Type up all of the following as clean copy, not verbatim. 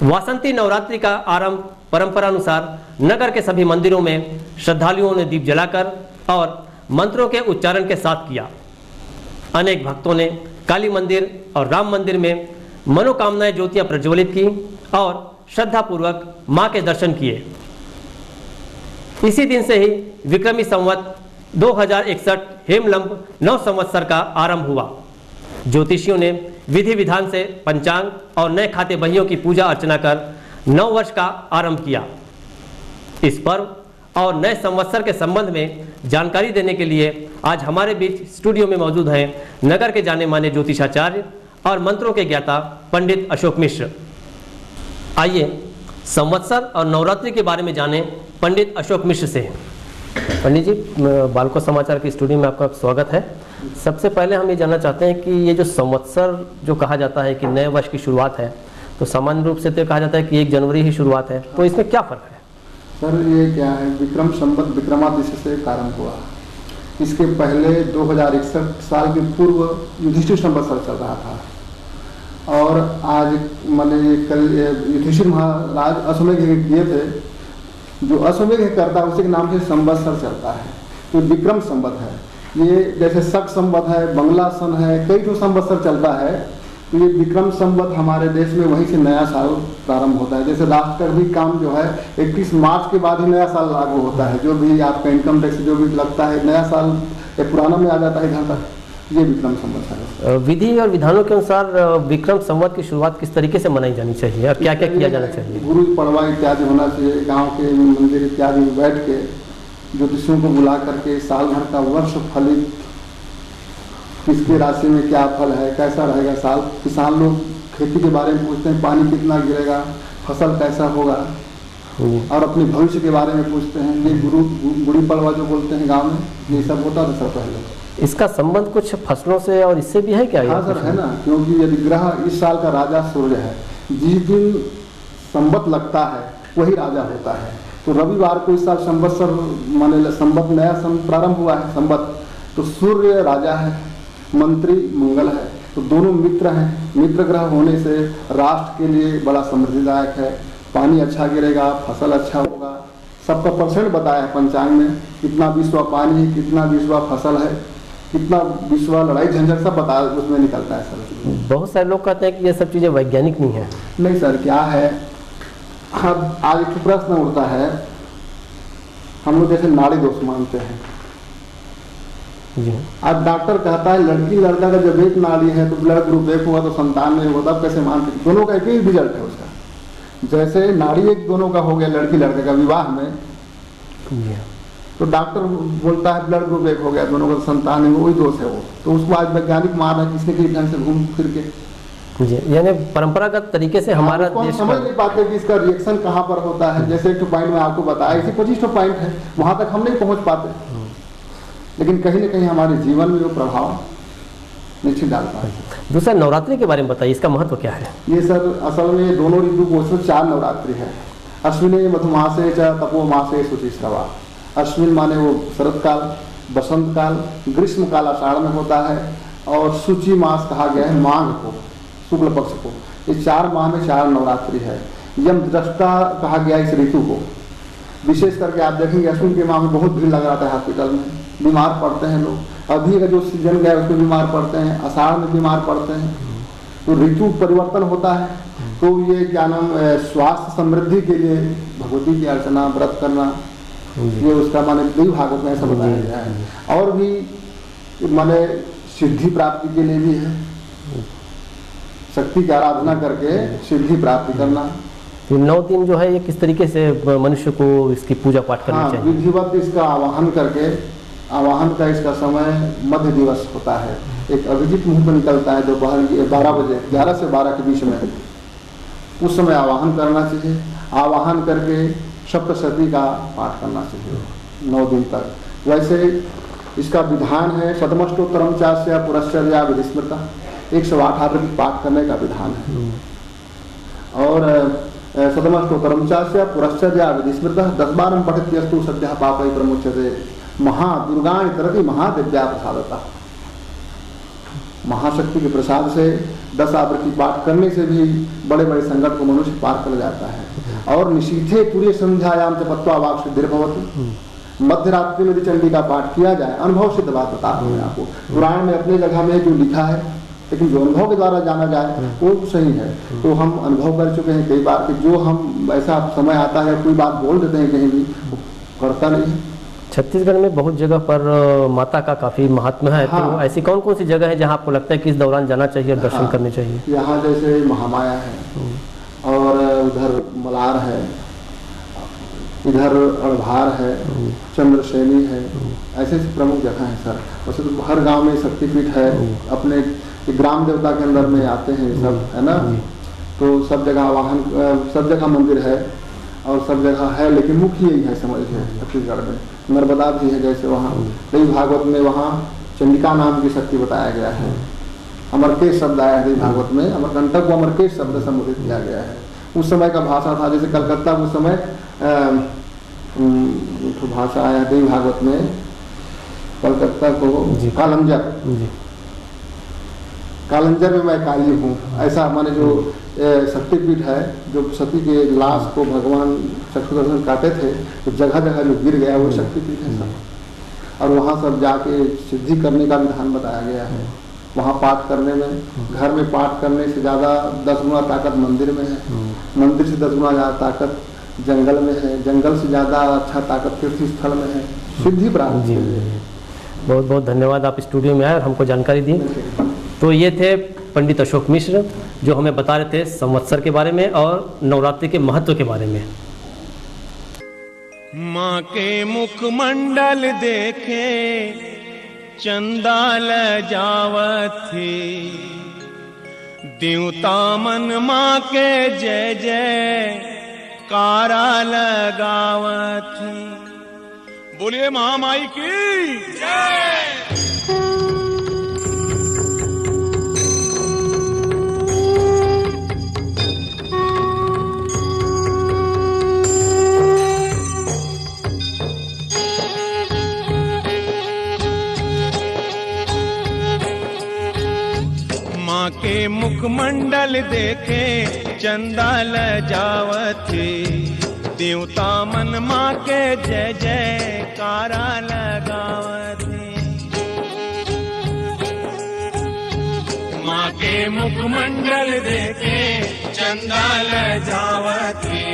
वासंती नवरात्रि का आरंभ परंपरानुसार नगर के सभी मंदिरों में श्रद्धालुओं ने दीप जलाकर और मंत्रों के उच्चारण के साथ किया। अनेक भक्तों ने काली मंदिर और राम मंदिर में मनोकामनाएं ज्योतियां प्रज्वलित की और श्रद्धापूर्वक मां के दर्शन किए। इसी दिन से ही विक्रमी संवत 2061 हेमलंब नव संवत्सर का आरंभ हुआ। ज्योतिषियों ने विधि विधान से पंचांग और नए खाते बहियों की पूजा अर्चना कर नव वर्ष का आरंभ किया। इस पर्व और नए संवत्सर के संबंध में जानकारी देने के लिए आज हमारे बीच स्टूडियो में मौजूद हैं नगर के जाने माने ज्योतिषाचार्य और मंत्रों के ज्ञाता पंडित अशोक मिश्र। आइए संवत्सर और नवरात्रि के बारे में जानें पंडित अशोक मिश्र से। पंडित जी, बालको समाचार के स्टूडियो में आपका स्वागत है। सबसे पहले हम ये जानना चाहते हैं कि ये जो संवत्सर जो कहा जाता है कि नए वर्ष की शुरुआत है, तो सामान्य रूप से तो कहा जाता है कि 1 जनवरी ही शुरुआत है, तो इसमें क्या फर्क है? सर, ये क्या है, विक्रम संवत विक्रमादित्य से प्रारंभ हुआ। इसके पहले 2061 साल के पूर्व युधिष्ठिर संवत्सर चल रहा था और आज मैंने कल युधिष्ठिर महाराज अश्वमेध किए थे। जो अश्वमेध करता है उसी के नाम से संवत्सर चलता है, तो विक्रम संवत है। ये जैसे शक संवत है, बंगला सन है, कई जो संवत्सर चलता है, तो ये विक्रम संवत हमारे देश में वहीं से नया साल प्रारंभ होता है। जैसे राष्ट्र का भी काम जो है 31 मार्च के बाद ही नया साल लागू होता है। जो भी आपका इनकम टैक्स जो भी लगता है, नया साल पुराना में आ जाता है घर तक। ये विक्रम संवत है। विधि और विधानों के अनुसार विक्रम संवत की शुरुआत किस तरीके से मनाई जानी चाहिए और क्या क्या किया जाना चाहिए? गुरु पड़वा इत्यादि होना चाहिए। गांव के मंदिर इत्यादि में बैठ के ज्योतिषियों को बुला करके साल भर का वर्ष फलित, किसके राशि में क्या फल है, कैसा रहेगा साल। किसान लोग खेती के बारे में पूछते हैं, पानी कितना गिरेगा, फसल कैसा होगा, और अपने भविष्य के बारे में पूछते हैं। ये गुरु पड़वा जो बोलते हैं गाँव में, ये सब होता था सर पहले। इसका संबंध कुछ फसलों से और इससे भी है क्या? हाँ सर, है ना, क्योंकि यदि ग्रह इस साल का राजा सूर्य है, जिस दिन संवत लगता है वही राजा होता है। तो रविवार को इस साल संवत्सर माने संवत नया प्रारंभ हुआ है संवत, तो सूर्य राजा है, मंत्री मंगल है, तो दोनों मित्र हैं। मित्र ग्रह होने से राष्ट्र के लिए बड़ा समृद्धिदायक है। पानी अच्छा गिरेगा, फसल अच्छा होगा। सबका परसेंट बताया है पंचांग में, कितना विश्वा पानी है, कितना विश्वा फसल है, कितना विश्वा लड़ाई झंझट, सब बता उसमें निकलता है सर। बहुत सारे लोग कहते हैं कि ये सब चीज़ें वैज्ञानिक नहीं है। नहीं सर, क्या है, अब आज एक प्रश्न उठता है, हम लोग जैसे नाड़ी दोष मानते हैं जी। आज डॉक्टर कहता है लड़की लड़का का जब एक नाड़ी है तो ब्लड ग्रुप एक हुआ तो संतान नहीं होता, कैसे मानते? दोनों का एक ही रिजल्ट है उसका। जैसे नाड़ी एक दोनों का हो गया लड़की लड़के का विवाह में, तो डॉक्टर बोलता है ब्लड ग्रुप एक हो गया, दोनों का संतान है, वही दोष है वो। तो उसको आज वैज्ञानिक मान रहा है, किसने किस ढंग से घूम फिर के जी, यानी परंपरागत तरीके से हमारा देश समझ नहीं पाते कि इसका रिएक्शन कहाँ पर होता है। जैसे एक पॉइंट में आपको बताया, इसी 25 पॉइंट है, वहां तक हम नहीं पहुंच पाते, लेकिन कहीं न कहीं हमारे जीवन में वो प्रभाव निश्चित डालता है। दूसरा, नवरात्रि के बारे में बताइए, इसका महत्व क्या है? ये सर असल में दोनों ऋतु को 4 नवरात्रि है। अश्विनी मधुमासे च तपो मासे शुचिश्रवा। अश्विन माने वो शरद काल, बसंत काल, ग्रीष्म काल आषाढ़ में होता है, और शुचि मास कहा गया है माघ को, शुक्ल पक्ष को। ये 4 माह में 4 नवरात्रि है। यम दृष्टा कहा गया इस ऋतु को। विशेष करके आप देखेंगे अश्विन के माह में बहुत भीड़ लग रहा है हॉस्पिटल में, बीमार पड़ते हैं लोग। अभी का जो सीजन गया उसमें बीमार पड़ते हैं, आषाढ़ में बीमार पड़ते हैं। तो ऋतु परिवर्तन होता है, तो ये क्या नाम, स्वास्थ्य समृद्धि के लिए भगवती की अर्चना, व्रत करना, ये उसका माने देवी भागवत में ऐसा बताया गया है। और भी माने सिद्धि प्राप्ति के लिए भी है, शक्ति की आराधना करके सिद्धि प्राप्ति करना। 9 दिन जो है ये किस तरीके से मनुष्य को इसकी पूजा पाठ करनी चाहिए? विधिवत इसका आवाहन करके, आवाहन का इसका समय मध्य दिवस होता है। एक अभिजीत मुहूर्त निकलता है दोपहर 12 बजे, 11 से 12 के बीच में, उस समय आवाहन करना चाहिए। आवाहन करके सप्तशती का पाठ करना चाहिए 9 दिन तक। वैसे इसका विधान है शतमष्टोत्तरम चास्य पुरश्चर्या विधिस्मृता, 108 आरती पाठ करने का विधान है। और शतमष्टोत्तरम चास्य पुरश्चर्या विधिस्मृता 10 बार पठित्यस्तु सद्यः पापै प्रमुच्यते महादुर्गाणि तरति महादिव्या प्रसादता। महाशक्ति के प्रसाद से 10 आवृत्ति पाठ करने से भी बड़े बड़े संकट को मनुष्य पार कर जाता है। और निशीथे पूरे संध्यायाम से पत्वा वाक सिद्धिर्भवत, मध्य रात्रि में यदि चंडी का पाठ किया जाए, अनुभव सिद्ध बात बता रहा हूं आपको, पुराण में अपने जगह में जो लिखा है, लेकिन जो अनुभव के द्वारा जाना जाए वो सही है। तो हम अनुभव कर चुके हैं कई बार कि जो हम ऐसा समय आता है कोई बात बोल देते हैं कहीं भी, करता नहीं। छत्तीसगढ़ में बहुत जगह पर माता का काफी महात्मा है। हाँ। तो ऐसी कौन कौन सी जगह है जहाँ आपको लगता है कि इस दौरान जाना चाहिए और दर्शन हाँ। करने चाहिए? यहाँ जैसे महामाया है, और उधर मलार है, इधर अड़भार है, चंद्रसेनी है, ऐसे प्रमुख जगह हैं सर। वैसे तो हर गांव में शक्तिपीठ है, अपने ग्राम देवता के अंदर में आते हैं सब, है ना। तो सब जगह वाहन, सब जगह मंदिर है और सब जगह है, लेकिन मुख्य यही है समझिए छत्तीसगढ़ में। नर्मदा भी है जैसे वहाँ, देवी भागवत में वहाँ चंडिका नाम की शक्ति बताया गया है। अमरकेश शब्द आया है देवी भागवत में, अमरकंटक को अमरकेश शब्द संबोधित किया गया है। उस समय का भाषा था, जैसे कलकत्ता उस समय तो भाषा आया देवी भागवत में, कलकत्ता को कालंजर, कालंजर में मैं काली हूँ, ऐसा माने जो शक्तिपीठ है, जो सती के लाश को भगवान चक्षुदर्शन काटे थे, तो जगह जगह जो गिर गया वो शक्तिपीठ है सब। और वहाँ सब जाके सिद्धि करने का विधान बताया गया है। वहाँ पाठ करने में, घर में पाठ करने से ज़्यादा 10 गुना ताकत मंदिर में है, मंदिर से 10 गुना ज़्यादा ताकत जंगल में है, जंगल से ज़्यादा अच्छा ताकत तीर्थ स्थल में है, सिद्धि प्राप्त। जी, बहुत बहुत धन्यवाद, आप स्टूडियो में आए और हमको जानकारी दी। तो ये थे पंडित अशोक मिश्र, जो हमें बता रहे थे संवत्सर के बारे में और नवरात्रि के महत्व के बारे में। माँ के मुखमंडल देखे चंदा लजावत थी, देवता मन माँ के जय जय कारा लगावत थी। बोलिए महामाई की जय। माँ के मुखमंडल देखे चंदा लजावत थी, देवता मन माँ के जय जय कारा लगावत थी। माँ के मुखमंडल देखे चंदा लजावत थी,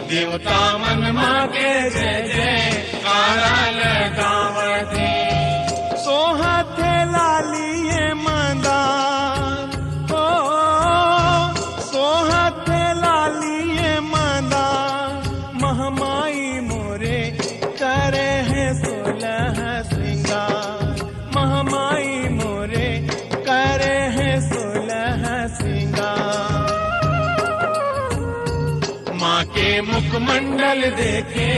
देवता मन माँ के जय जय कारा लगावत थी। सोहथे लालिये मंदार, महामाई मोरे करे है 16 श्रृंगार, महामाई मोरे करे है 16 श्रृंगार। माँ के मुखमंडल देखे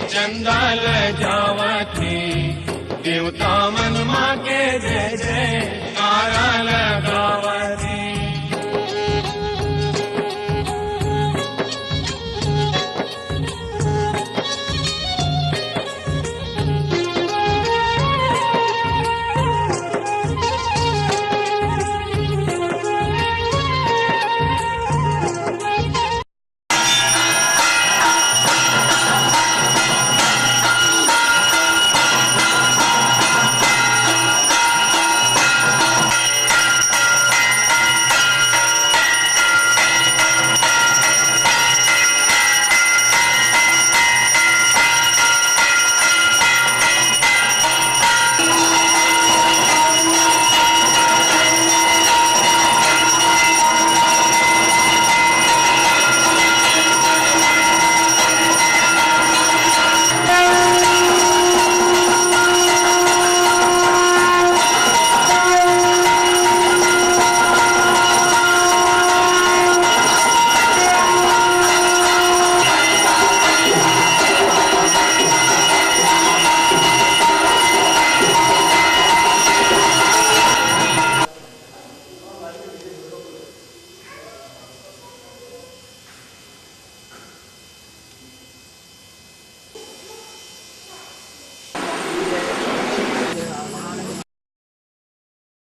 चंदा लजावत थी, देवता मन माँ के जय जय कारा लगावत थी।